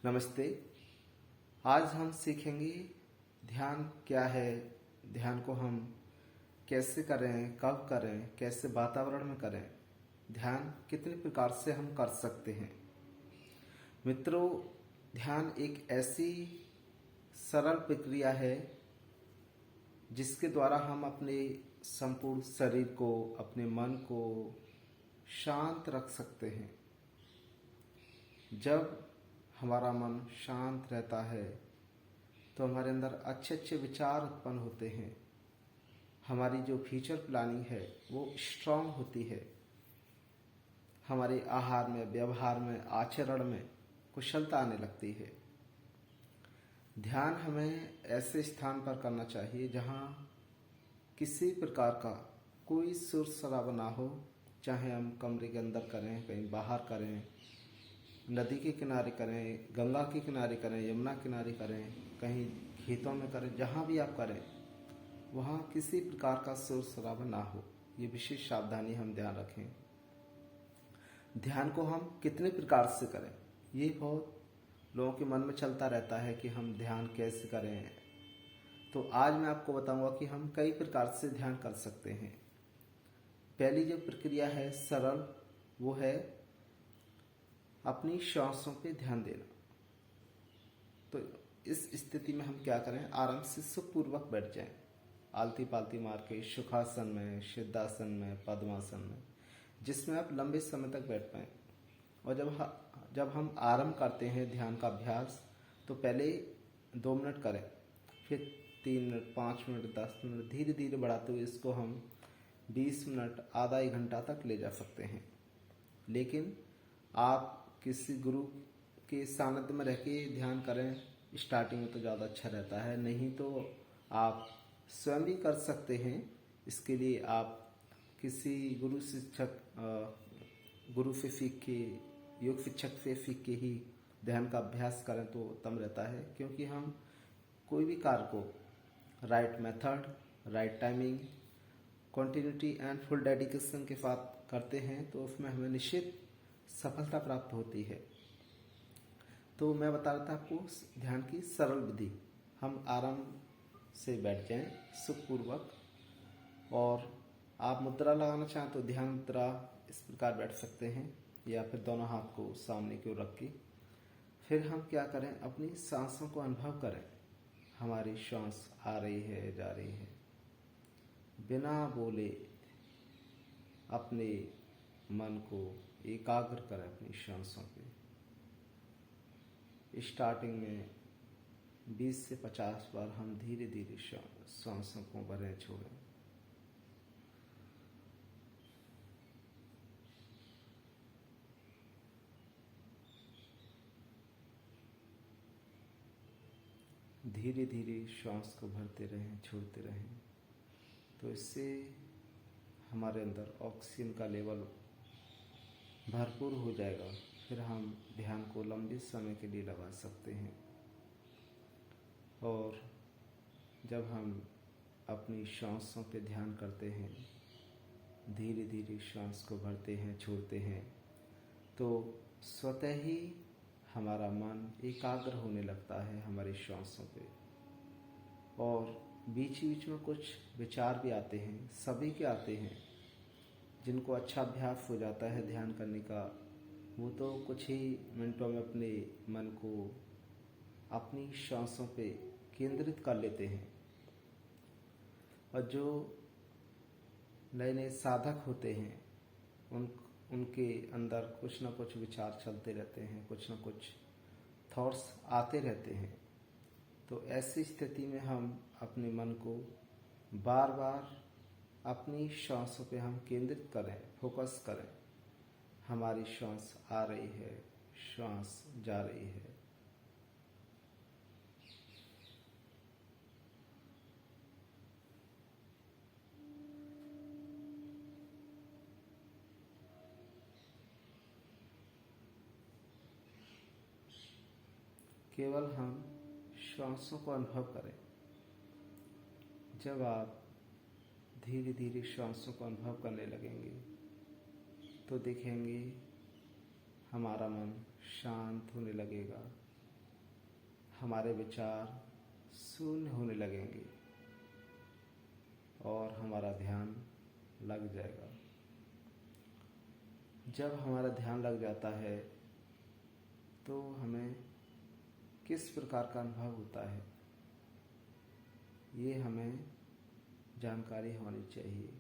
नमस्ते। आज हम सीखेंगे ध्यान क्या है, ध्यान को हम कैसे करें, कब करें, कैसे वातावरण में करें, ध्यान कितने प्रकार से हम कर सकते हैं। मित्रों, ध्यान एक ऐसी सरल प्रक्रिया है जिसके द्वारा हम अपने संपूर्ण शरीर को, अपने मन को शांत रख सकते हैं। जब हमारा मन शांत रहता है तो हमारे अंदर अच्छे अच्छे विचार उत्पन्न होते हैं। हमारी जो फ्यूचर प्लानिंग है वो स्ट्रांग होती है। हमारे आहार में, व्यवहार में, आचरण में कुशलता आने लगती है। ध्यान हमें ऐसे स्थान पर करना चाहिए जहाँ किसी प्रकार का कोई शोर शराबा ना हो। चाहे हम कमरे के अंदर करें, कहीं बाहर करें, नदी के किनारे करें, गंगा के किनारे करें, यमुना किनारे करें, कहीं खेतों में करें, जहाँ भी आप करें वहाँ किसी प्रकार का शोर शराबा ना हो। ये विशेष सावधानी हम ध्यान रखें। ध्यान को हम कितने प्रकार से करें, ये बहुत लोगों के मन में चलता रहता है कि हम ध्यान कैसे करें। तो आज मैं आपको बताऊंगा कि हम कई प्रकार से ध्यान कर सकते हैं। पहली जो प्रक्रिया है सरल, वो है अपनी श्वासों पे ध्यान देना। तो इस स्थिति में हम क्या करें, आराम से सुखपूर्वक बैठ जाएं, आलती पालती मार के, सुखासन में, सिद्धासन में, पद्मासन में, जिसमें आप लंबे समय तक बैठ पाएं। और जब हम आरंभ करते हैं ध्यान का अभ्यास, तो पहले 2 मिनट करें, फिर 3 मिनट, 5 मिनट, 10 मिनट, धीरे धीरे बढ़ाते हुए इसको हम 20 मिनट, आधा 1 घंटा तक ले जा सकते हैं। लेकिन आप किसी गुरु के सानिध्य में रह के ध्यान करें, स्टार्टिंग में तो ज़्यादा अच्छा रहता है। नहीं तो आप स्वयं भी कर सकते हैं। इसके लिए आप किसी गुरु से सीख के, योग शिक्षक से सीख के ही ध्यान का अभ्यास करें तो उत्तम रहता है। क्योंकि हम कोई भी कार्य को right method, right timing, continuity and full dedication के साथ करते हैं तो उसमें हमें निश्चित सफलता प्राप्त होती है। तो मैं बता रहा था आपको ध्यान की सरल विधि। हम आराम से बैठ जाएं सुखपूर्वक, और आप मुद्रा लगाना चाहें तो ध्यान मुद्रा इस प्रकार बैठ सकते हैं, या फिर दोनों हाथ को सामने की ओर रख के। फिर हम क्या करें, अपनी सांसों को अनुभव करें। हमारी सांस आ रही है, जा रही है, बिना बोले अपने मन को एकाग्र करें अपनी सांसों पे। स्टार्टिंग में 20 से 50 बार हम धीरे धीरे सांसों को भरें, छोड़ें। धीरे धीरे श्वास को भरते रहें, छोड़ते रहें। तो इससे हमारे अंदर ऑक्सीजन का लेवल भरपूर हो जाएगा। फिर हम ध्यान को लंबे समय के लिए लगा सकते हैं। और जब हम अपनी सांसों पे ध्यान करते हैं, धीरे धीरे सांस को भरते हैं, छोड़ते हैं, तो स्वतः ही हमारा मन एकाग्र होने लगता है हमारी सांसों पे। और बीच बीच में कुछ विचार भी आते हैं, सभी के आते हैं। जिनको अच्छा अभ्यास हो जाता है ध्यान करने का, वो तो कुछ ही मिनटों में अपने मन को अपनी सांसों पे केंद्रित कर लेते हैं। और जो नए नए साधक होते हैं, उनके अंदर कुछ ना कुछ विचार चलते रहते हैं, कुछ ना कुछ थॉट्स आते रहते हैं। तो ऐसी स्थिति में हम अपने मन को बार बार अपनी सांसों पे हम केंद्रित करें, फोकस करें। हमारी सांस आ रही है, सांस जा रही है। केवल हम श्वासों को अनुभव करें। जब आप धीरे धीरे श्वासों को अनुभव करने लगेंगे तो देखेंगे हमारा मन शांत होने लगेगा, हमारे विचार शून्य होने लगेंगे और हमारा ध्यान लग जाएगा। जब हमारा ध्यान लग जाता है तो हमें किस प्रकार का अनुभव होता है, ये हमें जानकारी होनी चाहिए।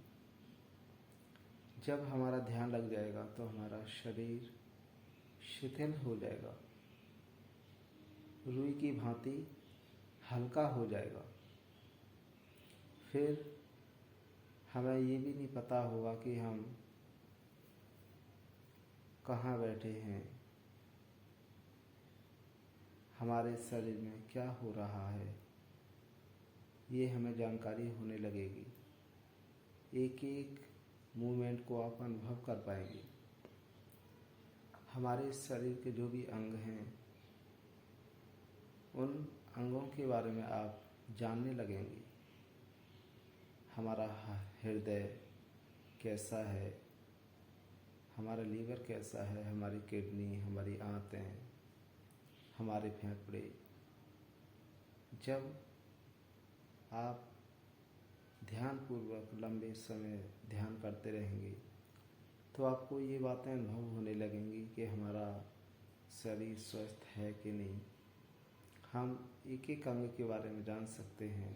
जब हमारा ध्यान लग जाएगा तो हमारा शरीर शिथिल हो जाएगा, रुई की भांति हल्का हो जाएगा। फिर हमें ये भी नहीं पता होगा कि हम कहाँ बैठे हैं, हमारे शरीर में क्या हो रहा है, ये हमें जानकारी होने लगेगी। एक एक मूवमेंट को आप अनुभव कर पाएंगे। हमारे शरीर के जो भी अंग हैं, उन अंगों के बारे में आप जानने लगेंगे। हमारा हृदय कैसा है, हमारा लीवर कैसा है, हमारी किडनी, हमारी आंतें, हमारे फेफड़े। जब आप ध्यानपूर्वक लंबे समय ध्यान करते रहेंगे तो आपको ये बातें अनुभव होने लगेंगी कि हमारा शरीर स्वस्थ है कि नहीं। हम एक एक अंग के बारे में जान सकते हैं।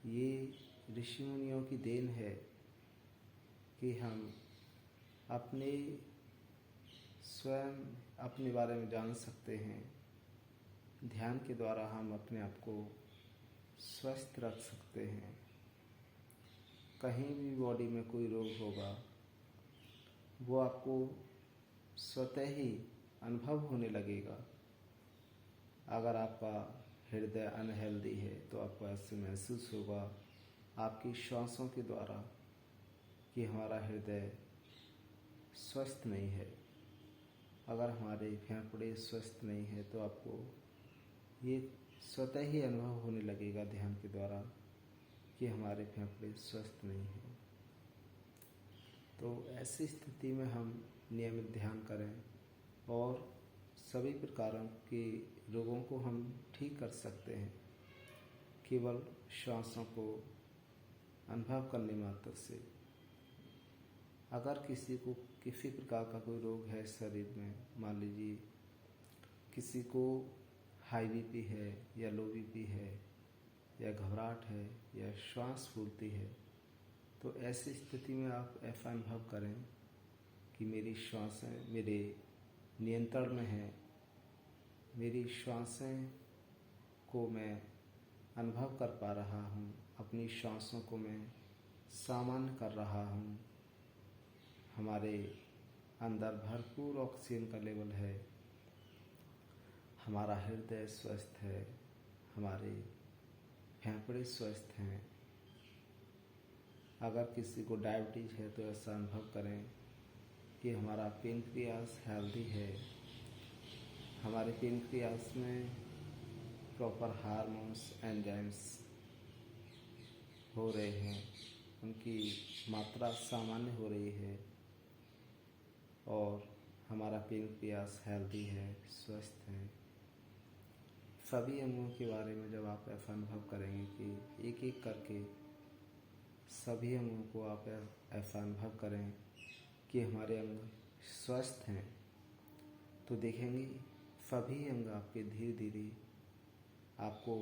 ये ऋषि मुनियों की देन है कि हम अपने स्वयं अपने बारे में जान सकते हैं। ध्यान के द्वारा हम अपने आप को स्वस्थ रख सकते हैं। कहीं भी बॉडी में कोई रोग होगा वो आपको स्वतः ही अनुभव होने लगेगा। अगर आपका हृदय अनहेल्दी है तो आपको ऐसे महसूस होगा आपकी श्वासों के द्वारा कि हमारा हृदय स्वस्थ नहीं है। अगर हमारे फेफड़े स्वस्थ नहीं है तो आपको ये स्वतः ही अनुभव होने लगेगा ध्यान के द्वारा कि हमारे फेफड़े स्वस्थ नहीं हैं। तो ऐसी स्थिति में हम नियमित ध्यान करें और सभी प्रकारों के रोगों को हम ठीक कर सकते हैं केवल श्वासों को अनुभव करने मात्र से। अगर किसी को किसी प्रकार का कोई रोग है शरीर में, मान लीजिए किसी को हाई बीपी है या लो बीपी है या घबराहट है या श्वास फूलती है, तो ऐसी स्थिति में आप ऐसा अनुभव करें कि मेरी श्वासें मेरे नियंत्रण में हैं, मेरी श्वासें को मैं अनुभव कर पा रहा हूँ, अपनी श्वासों को मैं सामान्य कर रहा हूँ, हमारे अंदर भरपूर ऑक्सीजन का लेवल है, हमारा हृदय स्वस्थ है, हमारे फेफड़े स्वस्थ हैं। अगर किसी को डायबिटीज है तो ऐसा अनुभव करें कि हमारा पेनक्रियास हेल्दी है, हमारे पेनक्रियास में प्रॉपर हार्मोन्स एंजाइम्स हो रहे हैं, उनकी मात्रा सामान्य हो रही है और हमारा पेनक्रियास हेल्दी है, स्वस्थ है। सभी अंगों के बारे में जब आप ऐसा अनुभव करेंगे कि एक एक करके सभी अंगों को आप ऐसा अनुभव करें कि हमारे अंग स्वस्थ हैं, तो देखेंगे सभी अंग आपके धीरे धीरे आपको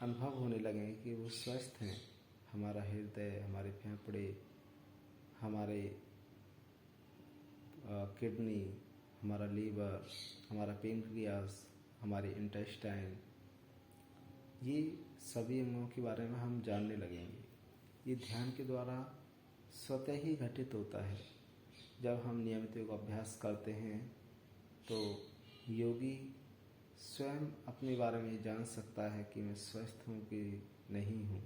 अनुभव होने लगेंगे कि वो स्वस्थ हैं। हमारा हृदय, हमारे फेफड़े, हमारे किडनी, हमारा लीवर, हमारा पेनक्रियास, हमारे इंटेस्टाइन, ये सभी अंगों के बारे में हम जानने लगेंगे। ये ध्यान के द्वारा स्वतः ही घटित होता है। जब हम नियमित योग अभ्यास करते हैं तो योगी स्वयं अपने बारे में जान सकता है कि मैं स्वस्थ हूँ कि नहीं हूँ।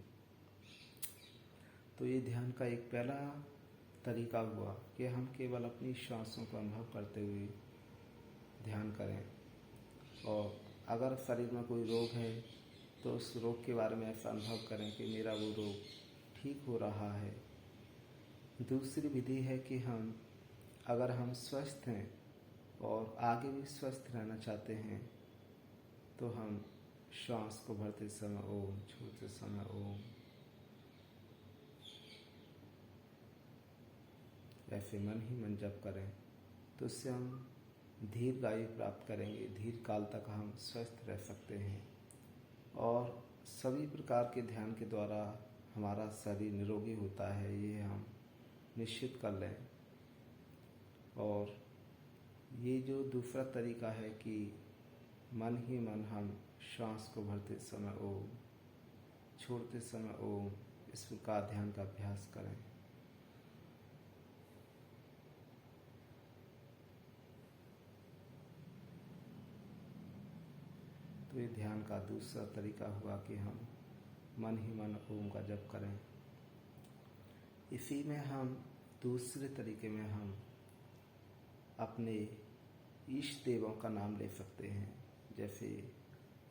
तो ये ध्यान का एक पहला तरीका हुआ कि हम केवल अपनी श्वासों को अनुभव करते हुए ध्यान करें, और अगर शरीर में कोई रोग है तो उस रोग के बारे में ऐसा अनुभव करें कि मेरा वो रोग ठीक हो रहा है। दूसरी विधि है कि अगर हम स्वस्थ हैं और आगे भी स्वस्थ रहना चाहते हैं तो हम श्वास को भरते समय ओम, छोड़ते समय ओम, ऐसे मन ही मन जप करें तो उससे हम दीर्घायु प्राप्त करेंगे। दीर्घ काल तक हम स्वस्थ रह सकते हैं और सभी प्रकार के ध्यान के द्वारा हमारा शरीर निरोगी होता है, ये हम निश्चित कर लें। और ये जो दूसरा तरीका है कि मन ही मन हम श्वास को भरते समय ओम, छोड़ते समय ओम, इस प्रकार ध्यान का अभ्यास करें। तो ये ध्यान का दूसरा तरीका हुआ कि हम मन ही मन ओम का जप करें। इसी में हम दूसरे तरीके में हम अपने इष्ट देवों का नाम ले सकते हैं। जैसे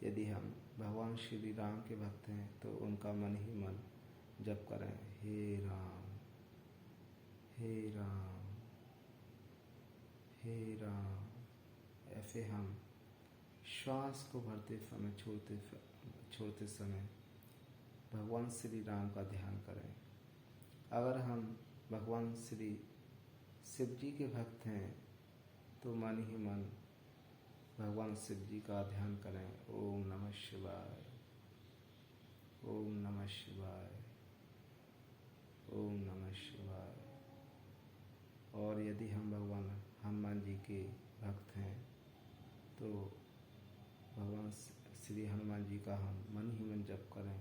यदि हम भगवान श्री राम के भक्त हैं तो उनका मन ही मन जप करें, हे राम हे राम हे राम। ऐसे हम श्वास को भरते समय छोड़ते समय भगवान श्री राम का ध्यान करें। अगर हम भगवान श्री शिव जी के भक्त हैं तो मन ही मन भगवान शिव जी का ध्यान करें, ओम नमः शिवाय, ओम नमः शिवाय, ओम नमः शिवाय। और यदि हम भगवान हनुमान जी के भक्त हैं तो भगवान श्री हनुमान जी का हम मन ही मन जप करें।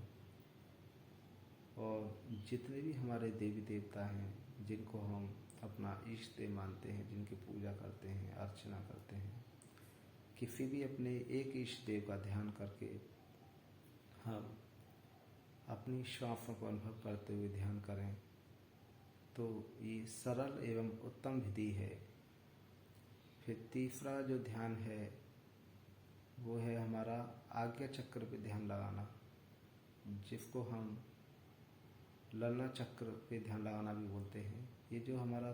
और जितने भी हमारे देवी देवता हैं जिनको हम अपना इष्ट देव मानते हैं, जिनकी पूजा करते हैं, अर्चना करते हैं, किसी भी अपने एक इष्ट देव का ध्यान करके हम अपनी श्वासों को अनुभव करते हुए ध्यान करें तो ये सरल एवं उत्तम विधि है। फिर तीसरा जो ध्यान है वो है हमारा आज्ञा चक्र पे ध्यान लगाना, जिसको हम ललना चक्र पे ध्यान लगाना भी बोलते हैं। ये जो हमारा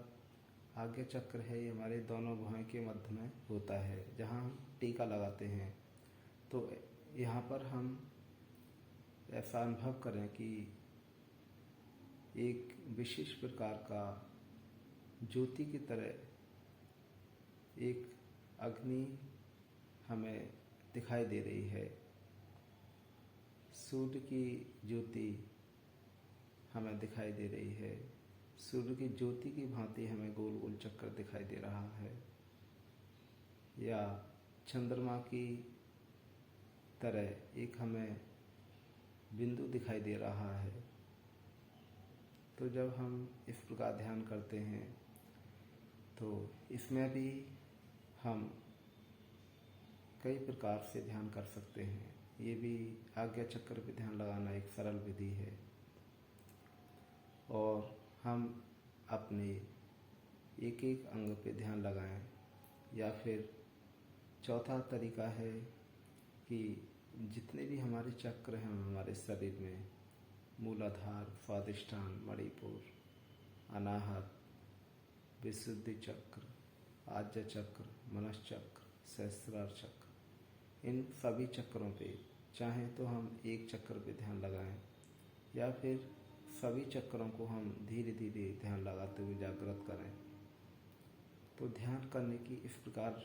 आज्ञा चक्र है ये हमारे दोनों भुजाओं के मध्य में होता है, जहाँ हम टीका लगाते हैं। तो यहाँ पर हम ऐसा अनुभव करें कि एक विशेष प्रकार का ज्योति की तरह एक अग्नि हमें दिखाई दे रही है। सूर्य की ज्योति हमें दिखाई दे रही है। सूर्य की ज्योति की भांति हमें गोल गोल चक्कर दिखाई दे रहा है, या चंद्रमा की तरह एक हमें बिंदु दिखाई दे रहा है। तो जब हम इस प्रकार ध्यान करते हैं तो इसमें भी हम कई प्रकार से ध्यान कर सकते हैं। ये भी आज्ञा चक्र पे ध्यान लगाना एक सरल विधि है। और हम अपने एक एक अंग पे ध्यान लगाएं। या फिर चौथा तरीका है कि जितने भी हमारे चक्र हैं हमारे शरीर में, मूलाधार, स्वादिष्ठान, मणिपुर, अनाहत, विशुद्धि चक्र, आज्ञा चक्र, मनश्चक्र, सहस्रार चक्र, इन सभी चक्रों पे चाहे तो हम एक चक्र पे ध्यान लगाएं या फिर सभी चक्रों को हम धीरे धीरे ध्यान लगाते हुए जागृत करें। तो ध्यान करने की इस प्रकार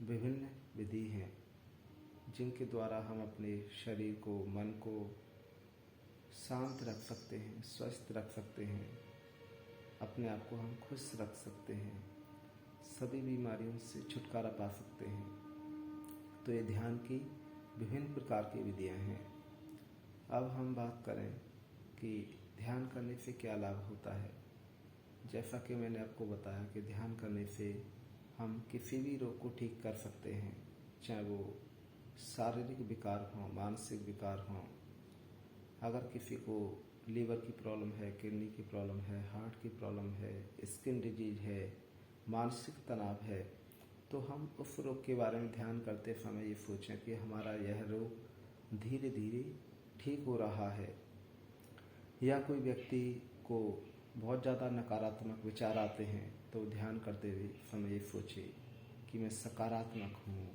विभिन्न विधि हैं जिनके द्वारा हम अपने शरीर को, मन को शांत रख सकते हैं, स्वस्थ रख सकते हैं, अपने आप को हम खुश रख सकते हैं, सभी बीमारियों से छुटकारा पा सकते हैं। तो ये ध्यान की विभिन्न प्रकार की विधियां हैं। अब हम बात करें कि ध्यान करने से क्या लाभ होता है। जैसा कि मैंने आपको बताया कि ध्यान करने से हम किसी भी रोग को ठीक कर सकते हैं, चाहे वो शारीरिक विकार हों, मानसिक विकार हों। अगर किसी को लीवर की प्रॉब्लम है, किडनी की प्रॉब्लम है, हार्ट की प्रॉब्लम है, स्किन डिजीज है, मानसिक तनाव है, तो हम उस रोग के बारे में ध्यान करते समय ये सोचें कि हमारा यह रोग धीरे धीरे ठीक हो रहा है। या कोई व्यक्ति को बहुत ज़्यादा नकारात्मक विचार आते हैं तो ध्यान करते हुए समय ये सोचे कि मैं सकारात्मक हूँ,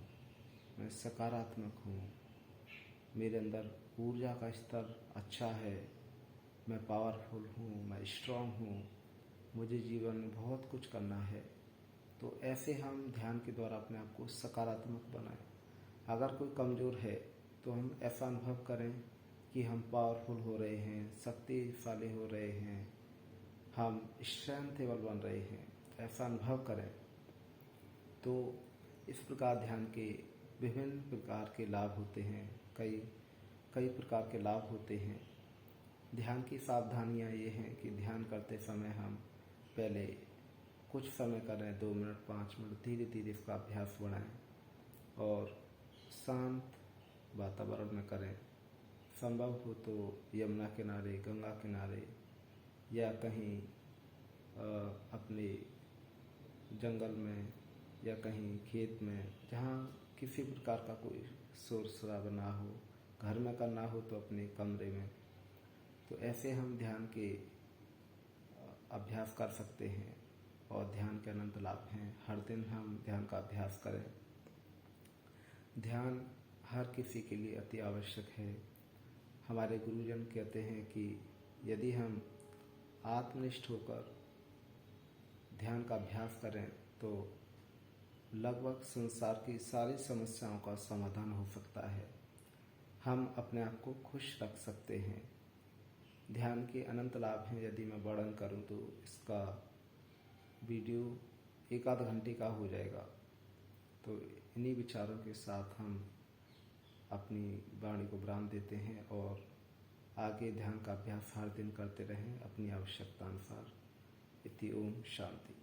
मैं मैं सकारात्मक हूँ, मेरे अंदर ऊर्जा का स्तर अच्छा है, मैं पावरफुल हूँ, मैं स्ट्रांग हूँ, मुझे जीवन में बहुत कुछ करना है। तो ऐसे हम ध्यान के द्वारा अपने आप को सकारात्मक बनाएं। अगर कोई कमज़ोर है तो हम ऐसा अनुभव करें कि हम पावरफुल हो रहे हैं, शक्तिशाली हो रहे हैं, हम स्ट्रेंथेबल बन रहे हैं, ऐसा अनुभव करें। तो इस प्रकार ध्यान के विभिन्न प्रकार के लाभ होते हैं, कई प्रकार के लाभ होते हैं। ध्यान की सावधानियाँ ये हैं कि ध्यान करते समय हम पहले कुछ समय करें, 2 मिनट 5 मिनट, धीरे धीरे इसका अभ्यास बढ़ाएं और शांत वातावरण में करें। संभव हो तो यमुना किनारे, गंगा किनारे या कहीं अपने जंगल में या कहीं खेत में, जहाँ किसी प्रकार का कोई शोर शराबा ना हो। घर में करना हो तो अपने कमरे में। तो ऐसे हम ध्यान के अभ्यास कर सकते हैं और ध्यान के अनंत लाभ हैं। हर दिन हम ध्यान का अभ्यास करें। ध्यान हर किसी के लिए अति आवश्यक है। हमारे गुरुजन कहते हैं कि यदि हम आत्मनिष्ठ होकर ध्यान का अभ्यास करें तो लगभग संसार की सारी समस्याओं का समाधान हो सकता है। हम अपने आप को खुश रख सकते हैं। ध्यान के अनंत लाभ हैं। यदि मैं वर्णन करूं तो इसका वीडियो 1 आध घंटे का हो जाएगा। तो इन्हीं विचारों के साथ हम अपनी वाणी को विराम देते हैं और आगे ध्यान का अभ्यास हर दिन करते रहें अपनी आवश्यकता अनुसार। इति ओम शांति।